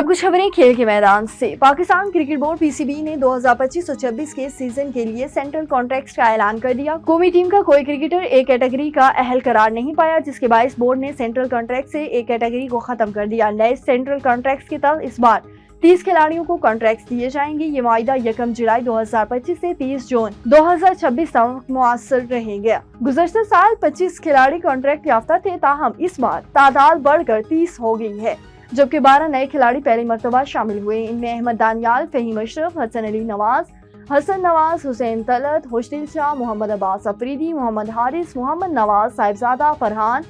कुछ खबरें खेल के मैदान से। पाकिस्तान क्रिकेट बोर्ड पीसीबी ने 2025-26 के सीजन के लिए सेंट्रल कॉन्ट्रैक्ट्स का ऐलान कर दिया। कौमी टीम का कोई क्रिकेटर ए कैटेगरी का अहल करार नहीं पाया, जिसके बायस बोर्ड ने सेंट्रल कॉन्ट्रैक्ट से ए कैटेगरी को खत्म कर दिया। नए सेंट्रल कॉन्ट्रैक्ट्स के तहत इस बार 30 खिलाड़ियों को कॉन्ट्रैक्ट दिए जाएंगे। ये मुआहिदा 1 जुलाई 2025 से 30 जून 2026 तक मुअस्सर रहेगा। गुज़श्ता साल 25 खिलाड़ी कॉन्ट्रैक्ट याफ्ता थे, ताहम इस बार तादाद बढ़कर 30 हो गई है, जबकि 12 नए खिलाड़ी पहली मर्तबा शामिल हुए। इनमें अहमद दानियाल, फहीम अशरफ, हसन अली नवाज, हसन नवाज, हुसैन तलत, खुशदिल शाह, मोहम्मद अब्बास अफरीदी, मोहम्मद हारिस, मोहम्मद नवाज, साहिबजादा, फरहान,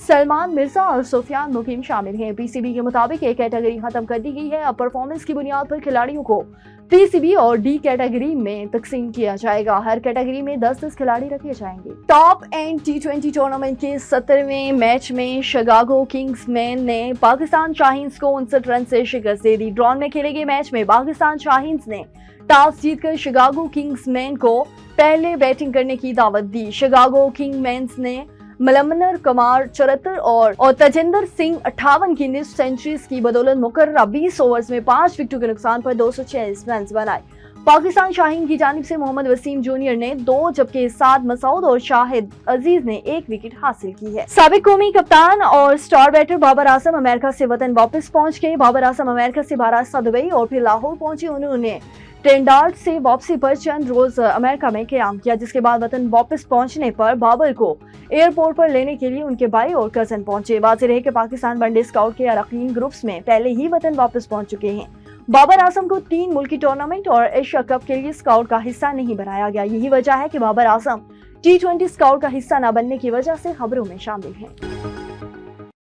सलमान मिर्जा और सुफियान मुकीम शामिल हैं। पीसीबी के मुताबिक एक कैटेगरी खत्म कर दी गई है। अब परफॉर्मेंस की बुनियाद पर खिलाड़ियों को पीसीबी और डी कैटेगरी में तकसीम किया जाएगा। हर कैटेगरी में 10-10 खिलाड़ी रखे जाएंगे। टॉप एंड टी20 टूर्नामेंट के 17वें मैच में शिकागो किंग्समैन ने पाकिस्तान शाहीन्स को 59 रन से शिकस्त दे दी। ड्रॉन में खेले गए मैच में पाकिस्तान शाहीन्स ने टॉस जीतकर शिकागो किंग्समैन को पहले बैटिंग करने की दावत दी। शिकागो किंग्समैन ने मलमनर कमार 74 और तजिंदर सिंह 58 की निस्फ सेंचुरीज की बदौलत मुकर्ररा 20 ओवर्स में 5 विकेटों के नुकसान पर 246 रन बनाए। पाकिस्तान शाहीन की जानिब से मोहम्मद वसीम जूनियर ने 2, जबकि साद मसूद और शाहिद अजीज ने 1 विकेट हासिल की है। साबिक कौमी कप्तान और star batter Babar Azam America से वतन वापस पहुंच गए। बाबर आजम अमेरिका से महाराष्ट्र, दुबई और फिर लाहौर पहुंचे। उन्होंने ट्रिनिडाद से वापसी पर चंद रोज अमेरिका में क़याम किया, जिसके बाद वतन वापस पहुंचने पर बाबर को एयरपोर्ट पर लेने के लिए उनके भाई और कजन पहुंचे। वाज़ेह रहे कि पाकिस्तान वनडे स्काउट के अरकान ग्रुप्स में पहले ही वतन वापस पहुंच चुके हैं। बाबर आजम को 3 मुल्की टूर्नामेंट और एशिया कप के लिए स्काउट का हिस्सा नहीं बनाया गया। यही वजह है कि बाबर आजम T20 स्काउट का हिस्सा न बनने की वजह से खबरों में शामिल हैं।